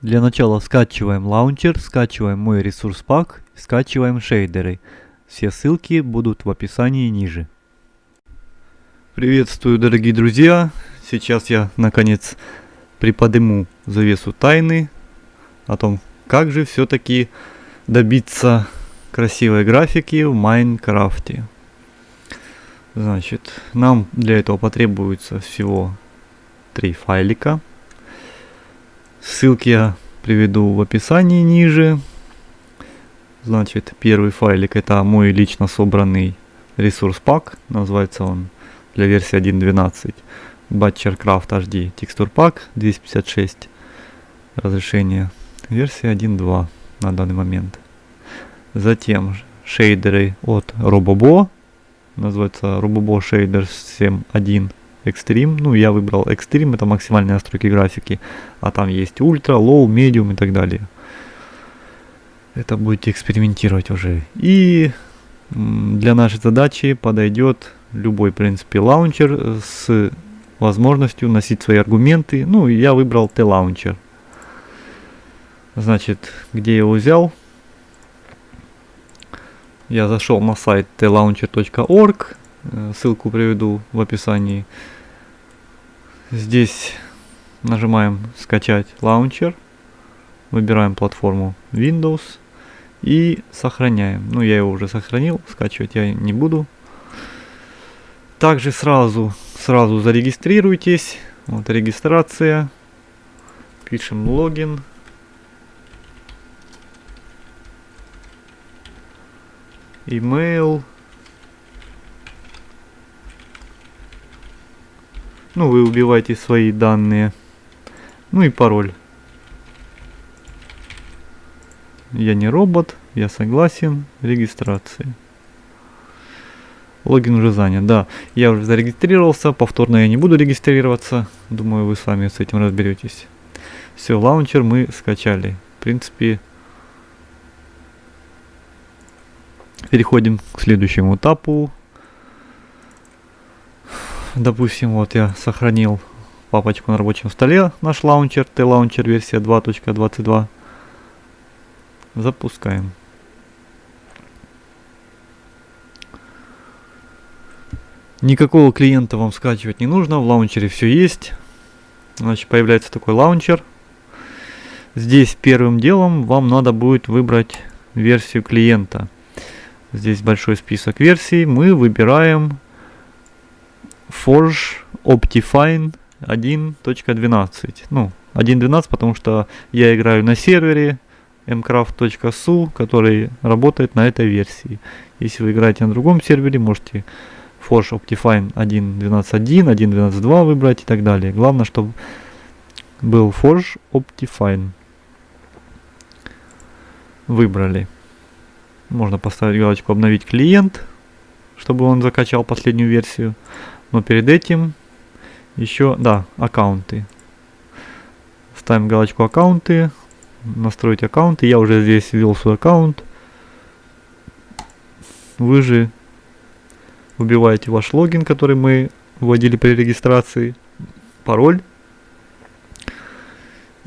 Для начала скачиваем лаунчер, скачиваем мой ресурс пак, скачиваем шейдеры. Все ссылки будут в описании ниже. Приветствую, дорогие друзья! Сейчас я наконец приподниму завесу тайны о том, как же все-таки добиться красивой графики в Майнкрафте. Значит, нам для этого потребуется всего 3 файлика. Ссылки я приведу в описании ниже. Значит, первый файлик — это мой лично собранный ресурс пак. Называется он для версии 1.12 Butchercraft HD Texture Pack 256 разрешение. Версия 1.2 на данный момент. Затем шейдеры от Robobo. Называется Robobo Shaders 7.1 Extreme. Ну, я выбрал Extreme, это максимальные настройки графики. А там есть Ultra, Low, Medium и так далее. Это будете экспериментировать уже. И для нашей задачи подойдет любой, в принципе, лаунчер с возможностью носить свои аргументы. Ну, я выбрал T-Launcher. Значит, где я его взял? Я зашел на сайт tlauncher.org. Ссылку приведу в описании. Здесь нажимаем «Скачать лаунчер». Выбираем платформу Windows и сохраняем. Ну, я его уже сохранил, скачивать я не буду. Также сразу зарегистрируйтесь. Вот регистрация. Пишем логин. Email. Ну, вы убиваете свои данные. Ну и пароль. Я не робот, я согласен. Регистрация. Логин уже занят, да. Я уже зарегистрировался, повторно я не буду регистрироваться. Думаю, вы сами с этим разберетесь. Все, лаунчер мы скачали. В принципе, переходим к следующему этапу. Допустим, вот я сохранил папочку на рабочем столе, наш лаунчер, T-Launcher версия 2.22. Запускаем. Никакого клиента вам скачивать не нужно, в лаунчере все есть. Значит, появляется такой лаунчер. Здесь первым делом вам надо будет выбрать версию клиента. Здесь большой список версий. Мы выбираем Forge Optifine 1.12. Ну, 1.12, потому что я играю на сервере mcraft.su, который работает на этой версии. Если вы играете на другом сервере, можете Forge Optifine 1.12.1, 1.12.2 выбрать и так далее. Главное, чтобы был Forge Optifine. Выбрали. Можно поставить галочку «Обновить клиент», чтобы он закачал последнюю версию. Но перед этим еще, да, аккаунты. Ставим галочку «Аккаунты», настроить аккаунты. Я уже здесь ввел свой аккаунт. Вы же вбиваете ваш логин, который мы вводили при регистрации, пароль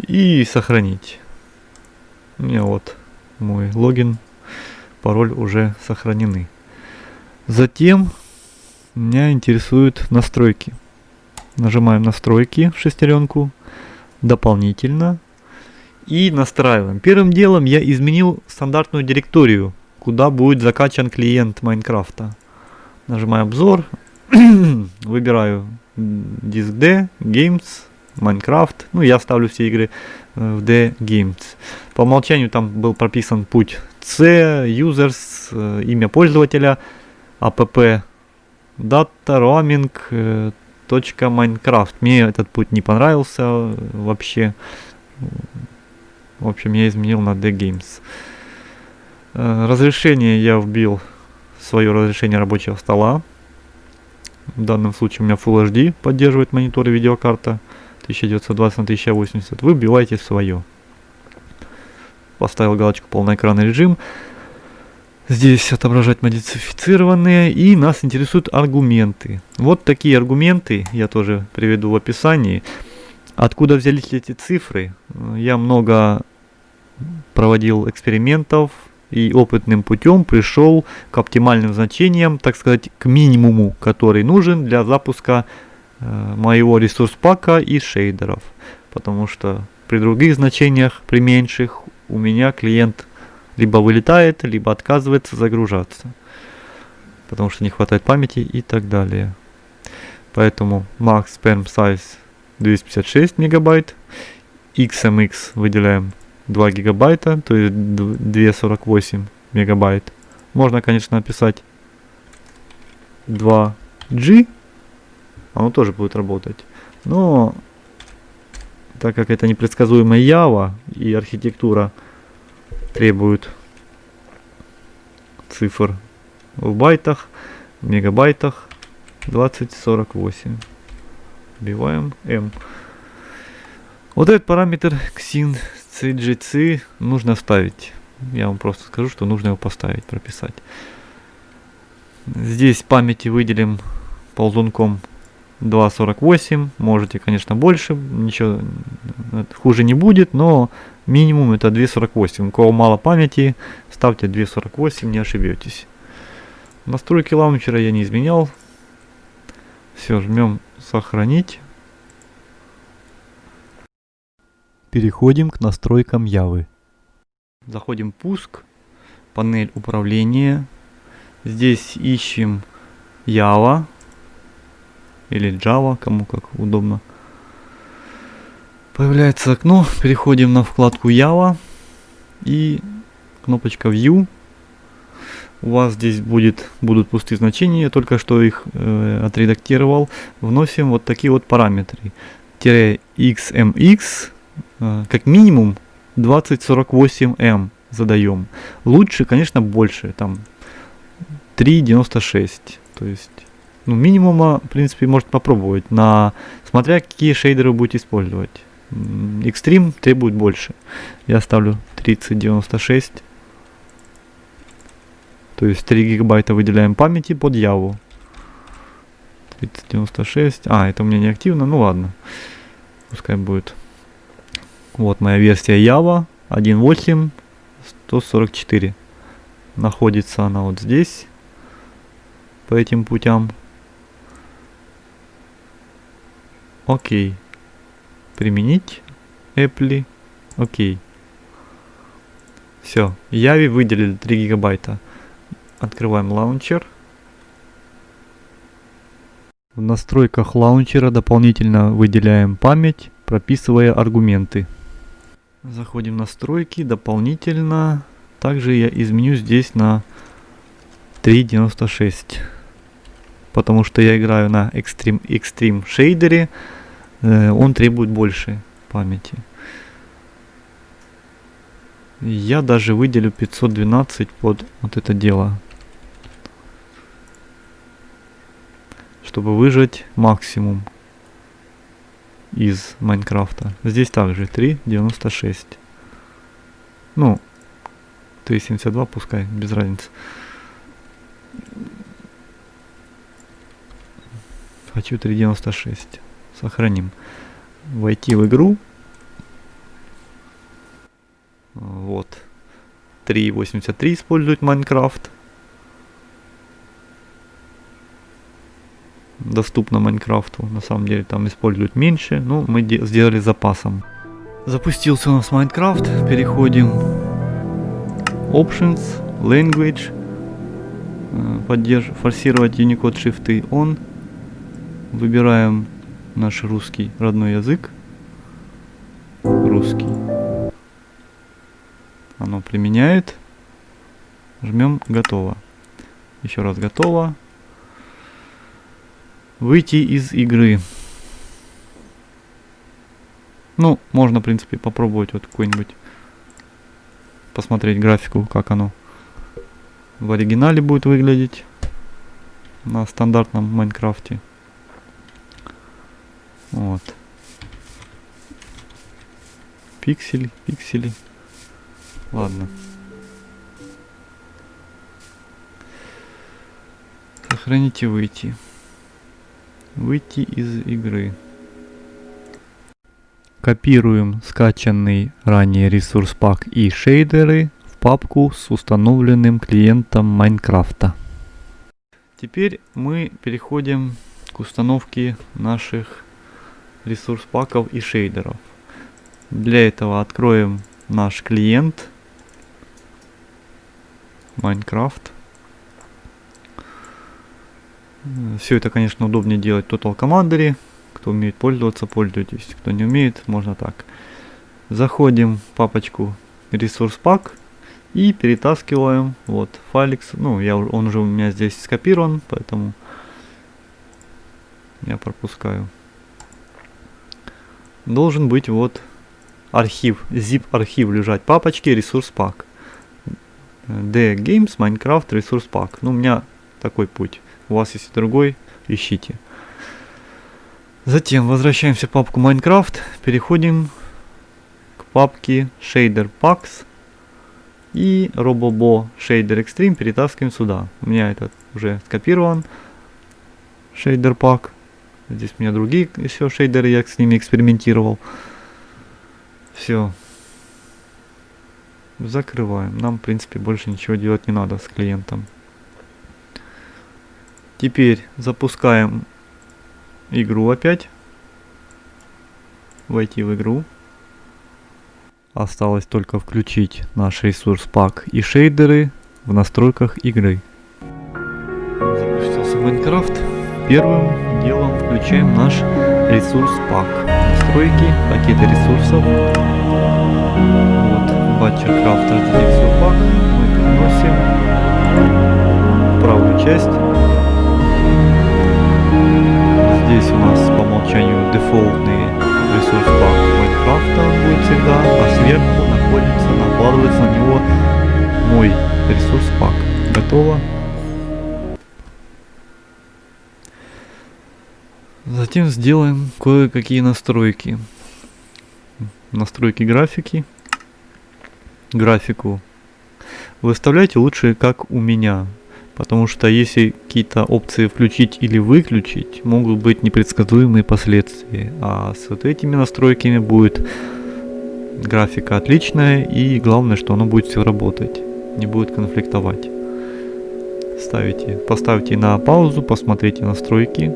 и сохранить. У меня вот мой логин, пароль уже сохранены. Затем меня интересуют настройки. Нажимаем настройки, шестеренку, дополнительно и настраиваем. Первым делом я изменил стандартную директорию, куда будет закачан клиент Майнкрафта. Нажимаю обзор, выбираю диск D, Games, Minecraft. Ну, я ставлю все игры в D Games. По умолчанию там был прописан путь C, Users, имя пользователя, app data roaming .minecraft. Мне этот путь не понравился вообще. В общем, я изменил на D Games. Разрешение я вбил свое разрешение рабочего стола. В данном случае у меня Full HD поддерживает монитор и видеокарта 1920 на 1080. Вы вбиваете свое. Поставил галочку полноэкранный режим. Здесь отображать модифицированные, и нас интересуют аргументы. Вот такие аргументы я тоже приведу в описании. Откуда взялись эти цифры? Я много проводил экспериментов и опытным путем пришел к оптимальным значениям, так сказать, к минимуму, который нужен для запуска моего ресурс-пака из шейдеров. Потому что при других значениях, при меньших, у меня клиент либо вылетает, либо отказывается загружаться. Потому что не хватает памяти и так далее. Поэтому max perm size 256 мегабайт, XMX выделяем 2 гигабайта, то есть 248 мегабайт. Можно, конечно, написать 2G, оно тоже будет работать. Но так как это непредсказуемая Java и архитектура требует цифр в байтах, в мегабайтах, 2048. Вбиваем M. Вот этот параметр XIN-CGC нужно вставить. Я вам просто скажу, что нужно его поставить, прописать. Здесь памяти выделим ползунком 2.48. Можете, конечно, больше. Ничего хуже не будет, но минимум это 2.48. У кого мало памяти, ставьте 2.48, не ошибетесь. Настройки лаунчера я не изменял. Все, жмем сохранить. Переходим к настройкам Явы. Заходим в пуск, панель управления. Здесь ищем Java или Java, кому как удобно. Появляется окно, переходим на вкладку Java и кнопочка View. У вас здесь будут пустые значения, я только что их отредактировал. Вносим вот такие вот параметры. XMX, как минимум 2048M задаем. Лучше, конечно, больше, там 3.96. То есть, ну, минимума, в принципе, может попробовать, смотря какие шейдеры вы будете использовать. Extreme требует больше. Я ставлю 3096. То есть 3 гигабайта выделяем памяти под Яву. 3096. Это у меня не активно, ну ладно. Пускай будет. Вот моя версия Java 1.8 144. Находится она вот здесь. По этим путям. Окей. Применить. Apple. Окей. Все. Яве выделили 3 гигабайта. Открываем лаунчер. В настройках лаунчера дополнительно выделяем память, прописывая аргументы. Заходим в настройки, дополнительно. Также я изменю здесь на 3.96. Потому что я играю на Extreme шейдере. Он требует больше памяти. Я даже выделю 512 под вот это дело. Чтобы выжать максимум из Майнкрафта. Здесь также 3.96. Ну, 3.72 пускай, без разницы. Хочу 3.96. Сохраним. Войти в игру. Вот. 3.83 использует Майнкрафт. Доступно Майнкрафту. На самом деле там используют меньше, но мы сделали запасом. Запустился у нас Майнкрафт. Переходим. Options, Language. Форсировать Unicode шрифты on. Выбираем наш русский родной язык. Русский. Оно применяет. Жмем готово. Еще раз готово. Выйти из игры. Ну, можно, в принципе, попробовать вот какой-нибудь посмотреть графику, как оно в оригинале будет выглядеть на стандартном Майнкрафте. Вот. Пиксели. Ладно. Сохранить и выйти. Выйти из игры. Копируем скачанный ранее ресурс пак и шейдеры в папку с установленным клиентом Майнкрафта. Теперь мы переходим к установке наших ресурс паков и шейдеров. Для этого откроем наш клиент Minecraft. Все это, конечно, удобнее делать в Total Commander. Кто умеет пользоваться, пользуйтесь. Кто не умеет, можно так. Заходим в папочку ресурс пак и перетаскиваем вот файлик. Ну, он уже у меня здесь скопирован, поэтому я пропускаю. Должен быть вот архив, zip архив лежать в папочке ресурс пак. The Games Minecraft Resource Pack. Ну, у меня такой путь. У вас есть и другой, ищите. Затем возвращаемся в папку Minecraft, переходим к папке Shader Packs и Robobo Shader Extreme перетаскиваем сюда. У меня этот уже скопирован Shader Pack. Здесь у меня другие еще шейдеры, я с ними экспериментировал. Все. Закрываем. Нам, в принципе, больше ничего делать не надо с клиентом. Теперь запускаем игру опять. Войти в игру. Осталось только включить наш ресурс пак и шейдеры в настройках игры. Запустился Майнкрафт. Первым делом включаем наш ресурс пак. Настройки, пакеты ресурсов. Вот, Butcher Crafter Rесурс пак. Мы переносим в правую часть. Здесь у нас по умолчанию дефолтный ресурс пак Майнкрафта будет всегда, а сверху накладывается на него мой ресурс пак. Готово. Затем сделаем кое-какие настройки. Настройки графики. Графику выставляйте лучше как у меня. Потому что если какие-то опции включить или выключить, могут быть непредсказуемые последствия. А с вот этими настройками будет графика отличная, и главное, что оно будет все работать, не будет конфликтовать. Поставьте на паузу, посмотрите настройки,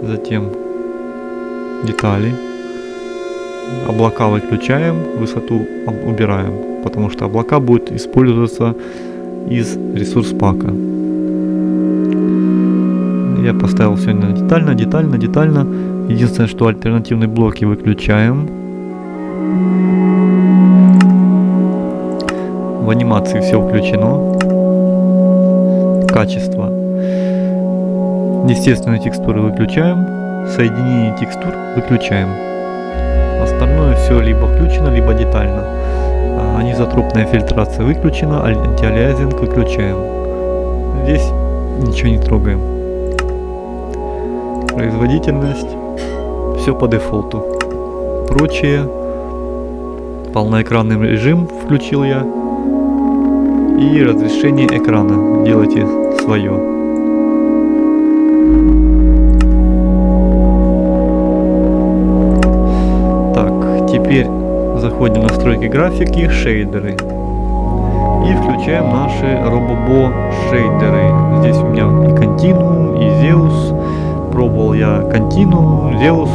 затем детали, облака выключаем, высоту убираем, потому что облака будут использоваться из ресурс пака. Я поставил все на детально. Единственное, что альтернативные блоки выключаем. В анимации все включено. Качество. Естественные текстуры выключаем. Соединение текстур выключаем. Остальное все либо включено, либо детально. Анизотропная фильтрация выключена, антиалиазинг выключаем. Здесь ничего не трогаем. Производительность. Все по дефолту. Прочее. Полноэкранный режим включил я. И разрешение экрана. Делайте свое. Так, теперь заходим в настройки графики, шейдеры. И включаем наши Robobo шейдеры. Здесь у меня и Continuum, и Zeus. Пробовал я Continuum, Zeus.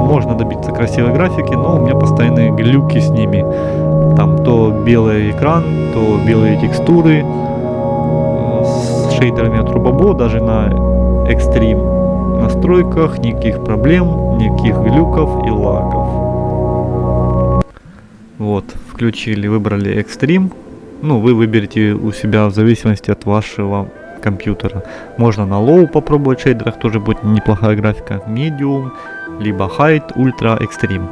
Можно добиться красивой графики, но у меня постоянные глюки с ними. Там то белый экран, то белые текстуры. С шейдерами от Robobo даже на Extreme настройках никаких проблем, никаких глюков и лагов. Вот, включили, выбрали Extreme. Ну, вы выберете у себя в зависимости от вашего компьютера. Можно на Low попробовать в шейдерах, тоже будет неплохая графика. Medium, либо High, Ultra, Extreme.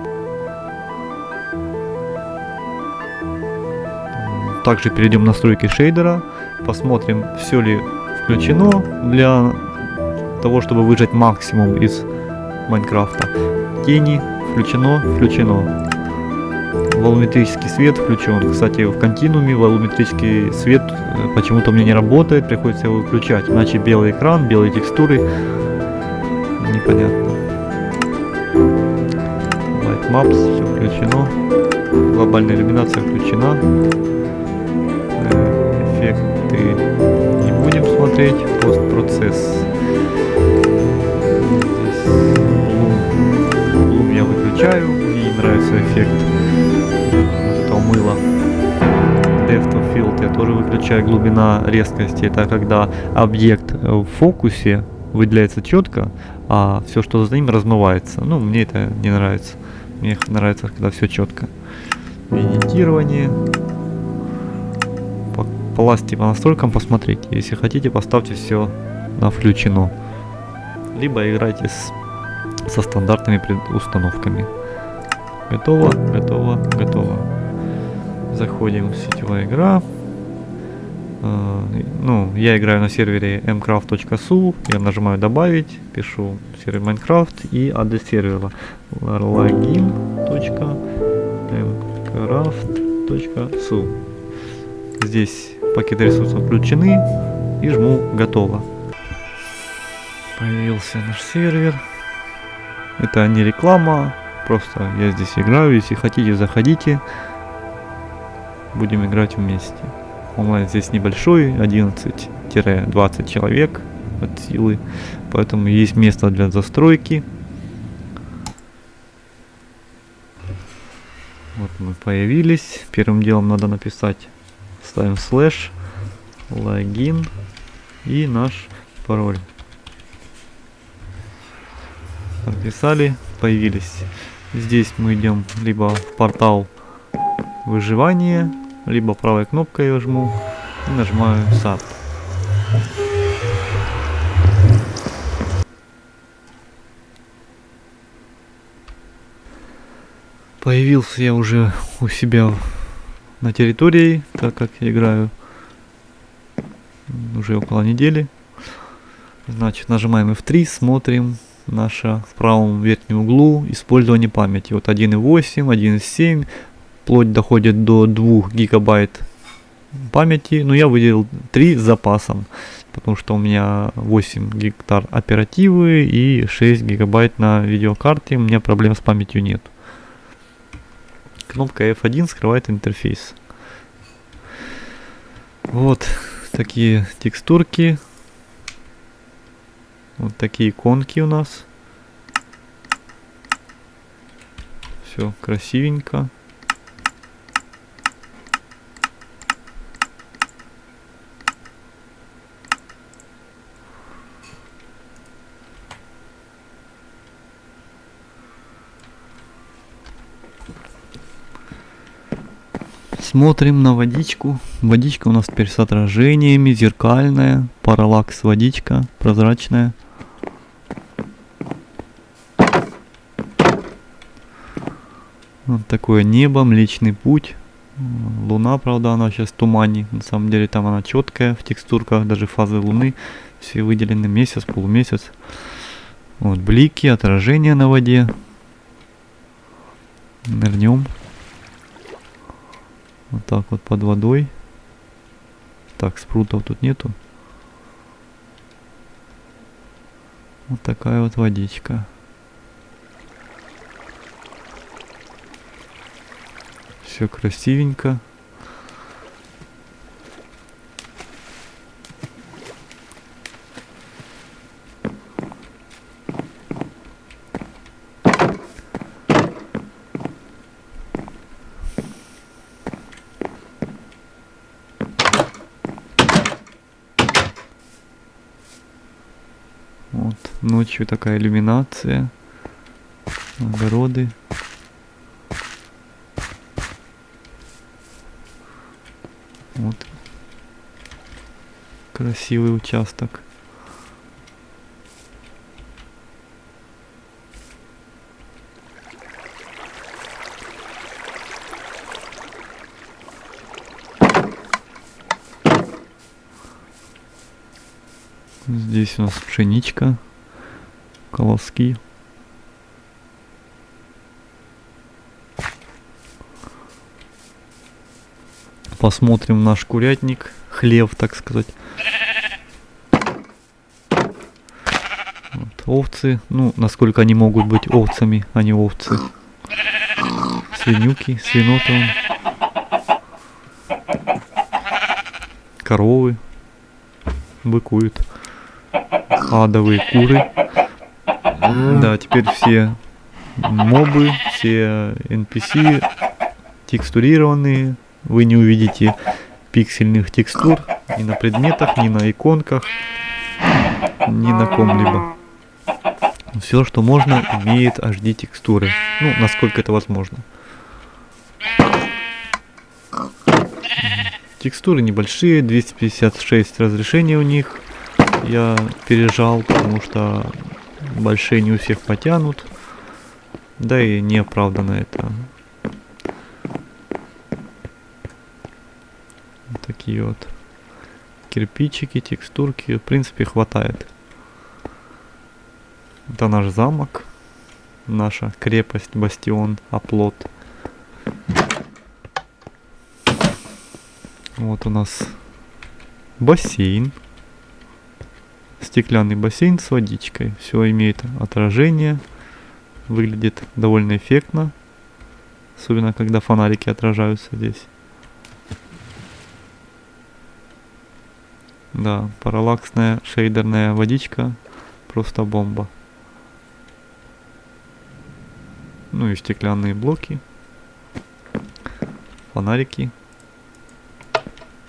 Также перейдем в настройки шейдера. Посмотрим, все ли включено для того, чтобы выжать максимум из Майнкрафта. Тени включено. Волюметрический свет включен. Кстати, в континууме волюметрический свет почему-то у меня не работает, приходится его выключать. Иначе белый экран, белые текстуры. Непонятно. Maps, все включено. Глобальная иллюминация включена. Эффекты не будем смотреть. Постпроцесс. Здесь лум я выключаю. Мне не нравится эффект вот этого мыла. Depth of Field я тоже выключаю. Глубина резкости — это когда объект в фокусе выделяется четко, а все, что за ним, размывается. Ну, мне это не нравится. Мне нравится, когда все четко. Медитирование. Полазьте по настройкам, посмотрите. Если хотите, поставьте все на включено. Либо играйте со стандартными установками. Готово, готово, готово. Заходим в сетевая игра. Ну, я играю на сервере mcraft.su. Я нажимаю добавить, пишу сервер Minecraft и адрес сервера login.mcraft.su. Здесь пакеты ресурсов включены и жму готово. Появился наш сервер. Это не реклама, просто я здесь играю. Если хотите, заходите. Будем играть вместе. Онлайн здесь небольшой, 11-20 человек от силы, поэтому есть место для застройки. Вот мы появились. Первым делом надо написать, ставим слэш, логин и наш пароль. Написали, появились. Здесь мы идем либо в портал выживания, либо правой кнопкой я жму и нажимаю SAT. Появился я уже у себя на территории, так как я играю уже около недели. Значит, нажимаем F3, смотрим наше в правом верхнем углу использование памяти. Вот 1.8, 1.7. Вплоть доходит до 2 гигабайт памяти, но я выделил 3 с запасом, потому что у меня 8 гектар оперативы и 6 гигабайт на видеокарте, у меня проблем с памятью нет. Кнопка F1 скрывает интерфейс. Вот такие текстурки, вот такие иконки у нас. Все красивенько. Смотрим на водичку. Водичка у нас теперь с отражениями, зеркальная, параллакс водичка, прозрачная. Вот такое небо, Млечный Путь. Луна, правда, она сейчас в тумане. На самом деле там она четкая в текстурках, даже фазы Луны. Все выделены, месяц, полумесяц. Вот блики, отражения на воде. Нырнем. Вот так вот под водой. Так, спрутов тут нету. Вот такая вот водичка. Все красивенько. Вот, ночью такая иллюминация, огороды. Вот красивый участок. Здесь у нас пшеничка, колоски. Посмотрим наш курятник, хлев, так сказать. Вот, овцы, ну, насколько они могут быть овцами, а не овцы. Свинюки, свинота вон. Коровы быкуют. Адовые куры. Да, теперь все мобы, все NPC текстурированные. Вы не увидите пиксельных текстур ни на предметах, ни на иконках, ни на ком-либо. Все, что можно, имеет HD текстуры. Ну, насколько это возможно. Текстуры небольшие, 256 разрешений у них. Я пережал, потому что большие не у всех потянут. Да и не оправдано это. Вот такие вот кирпичики, текстурки. В принципе, хватает. Это наш замок. Наша крепость, бастион, оплот. Вот у нас бассейн. Стеклянный бассейн с водичкой. Все имеет отражение. Выглядит довольно эффектно. Особенно, когда фонарики отражаются здесь. Да, параллаксная шейдерная водичка. Просто бомба. Ну и стеклянные блоки. Фонарики.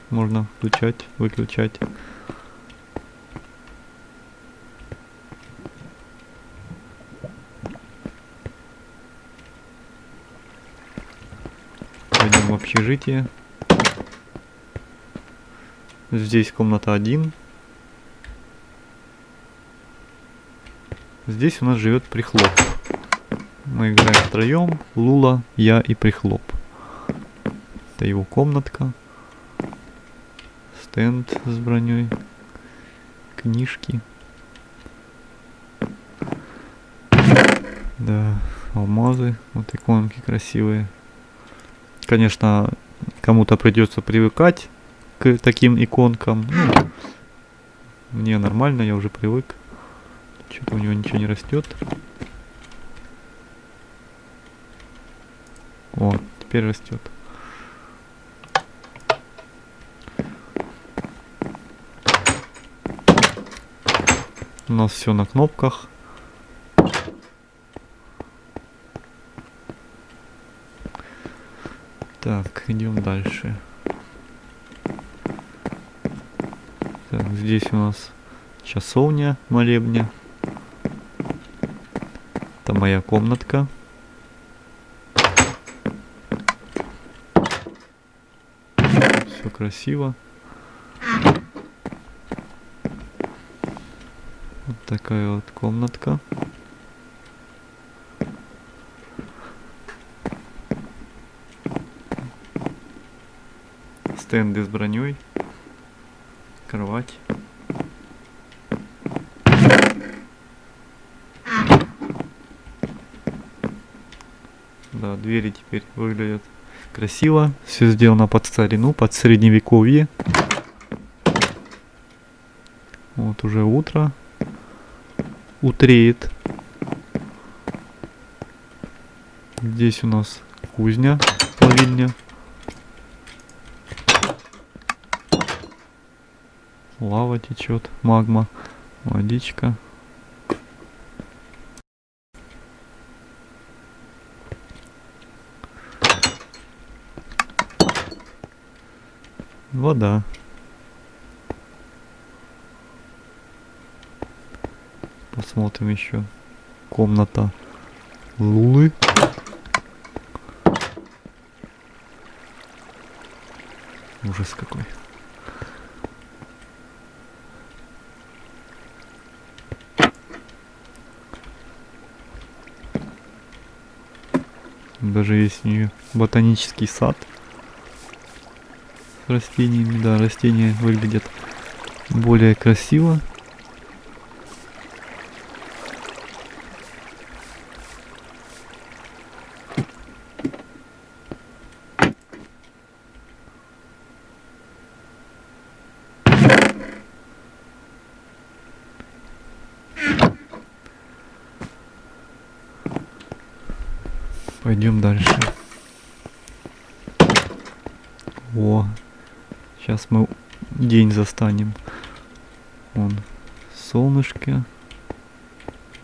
Можно включать, выключать. Пойдем в общежитие. Здесь комната 1. Здесь у нас живет Прихлоп. Мы играем втроем. Лула, я и Прихлоп. Это его комнатка. Стенд с броней. Книжки. Да, алмазы. Вот иконки красивые. Конечно, кому-то придется привыкать к таким иконкам. Ну, мне нормально, я уже привык. Что-то у него ничего не растет. О, теперь растет. У нас все на кнопках. Так, идем дальше. Так, здесь у нас часовня молебня. Это моя комнатка. Все красиво. Вот такая вот комнатка. Стенды с броней. Кровать. Да, двери теперь выглядят красиво. Все сделано под старину, под средневековье. Вот уже утро. Утреет. Здесь у нас кузня, плавильня. Лава течет, магма, водичка. Вода. Посмотрим еще. Комната Лулы. Ужас какой. Даже есть у нее ботанический сад с растениями. Да, растения выглядят более красиво. Пойдем дальше. О, сейчас мы день застанем. Вон солнышко,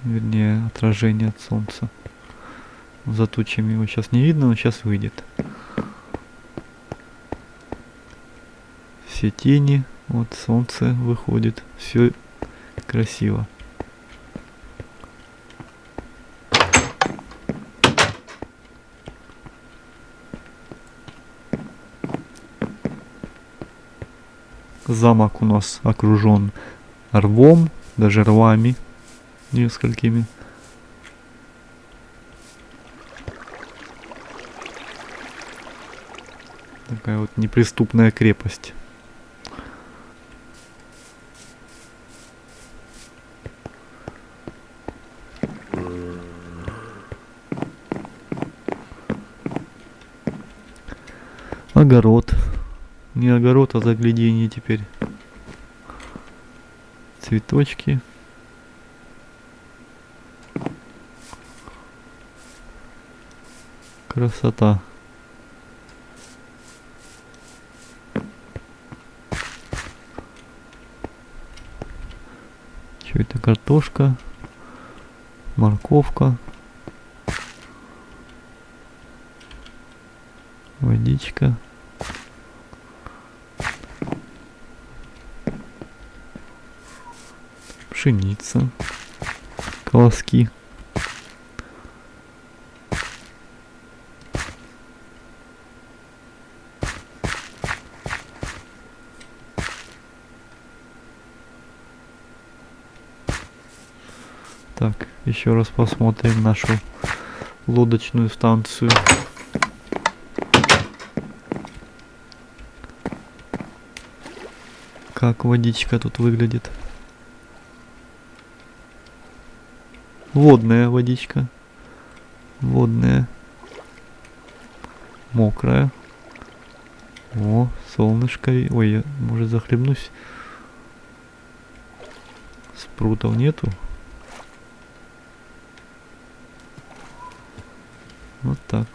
вернее отражение от солнца. За тучами его сейчас не видно, но сейчас выйдет. Все тени, вот солнце выходит, все красиво. Замок у нас окружен рвом, даже рвами несколькими. Такая вот неприступная крепость. Огород. Не огород, а загляденье теперь. Цветочки. Красота. Что это? Картошка, морковка, водичка. Пшеница, колоски. Так, еще раз посмотрим нашу лодочную станцию. Как водичка тут выглядит. Водная водичка. Водная. Мокрая. О, солнышко. Ой, я, может, захлебнусь. Спрутов нету. Вот так.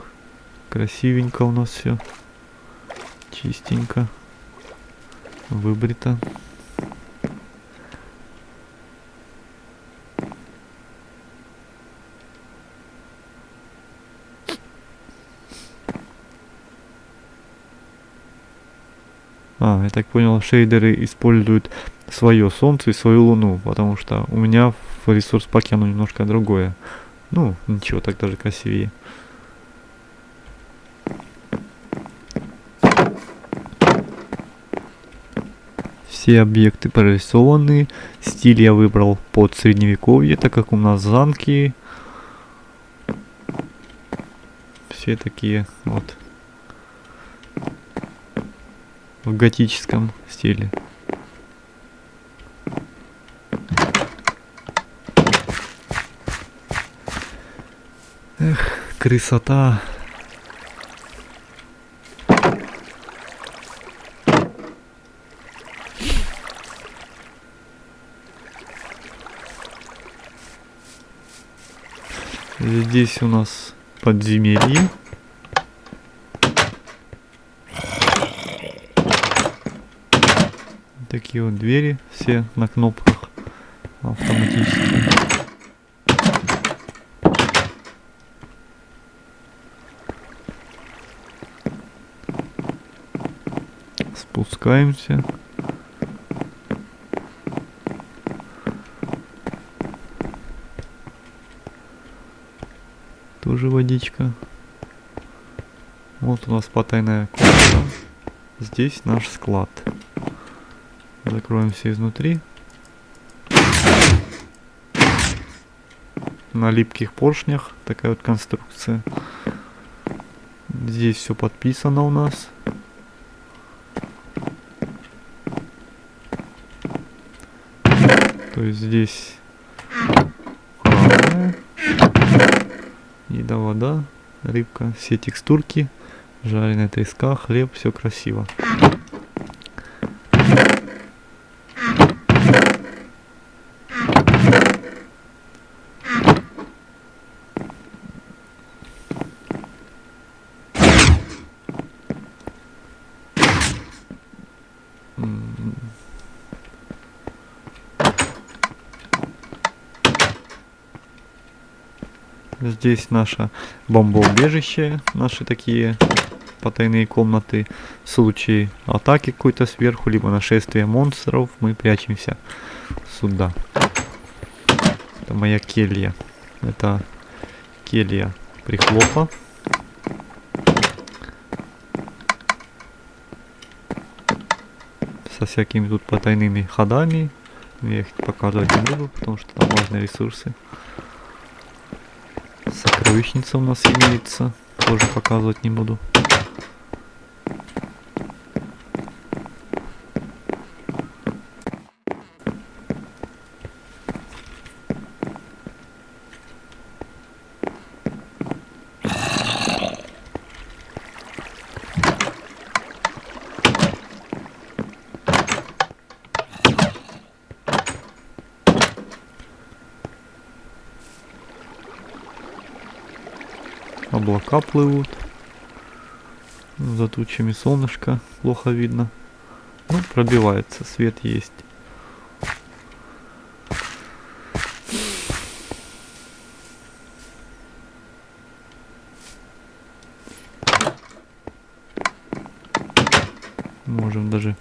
Красивенько у нас все. Чистенько. Выбрито. Я так понял, шейдеры используют свое солнце и свою луну, потому что у меня в ресурс паке оно немножко другое. Ну, ничего, так даже красивее. Все объекты прорисованы. Стиль я выбрал под средневековье, так как у нас замки. Все такие вот в готическом стиле. Эх, красота. Здесь у нас подземелье. Такие вот двери, все на кнопках автоматически. Спускаемся. Тоже водичка. Вот у нас потайная комната. Здесь наш склад. Закроем все изнутри. На липких поршнях такая вот конструкция. Здесь все подписано у нас. То есть здесь еда, вода, рыбка, все текстурки, жареная треска, хлеб, все красиво. Здесь наше бомбоубежище, наши такие потайные комнаты. В случае атаки какой-то сверху, либо нашествия монстров, мы прячемся сюда. Это моя келья. Это келья прихлопа. Со всякими тут потайными ходами. Я их показывать не буду, потому что там важные ресурсы. Сокровищница у нас имеется. Тоже показывать не буду. Облака плывут. За тучами солнышко плохо видно. Ну, пробивается, свет есть. Можем даже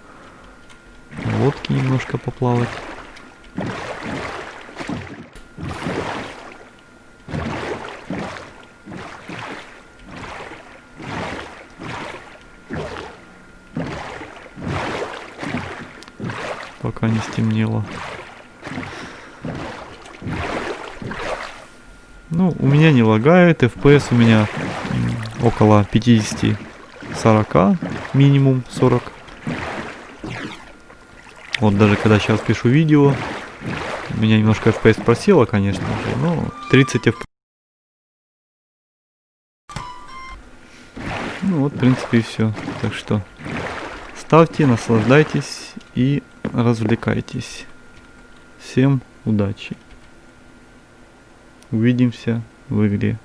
на лодке немножко поплавать. Пока не стемнело. Ну, у меня не лагает, FPS у меня около 50-40, минимум 40. Вот даже когда сейчас пишу видео, у меня немножко FPS просело, конечно же, но 30 FPS. Ну вот, в принципе, и все. Так что ставьте, наслаждайтесь и развлекайтесь. Всем удачи. Увидимся в игре.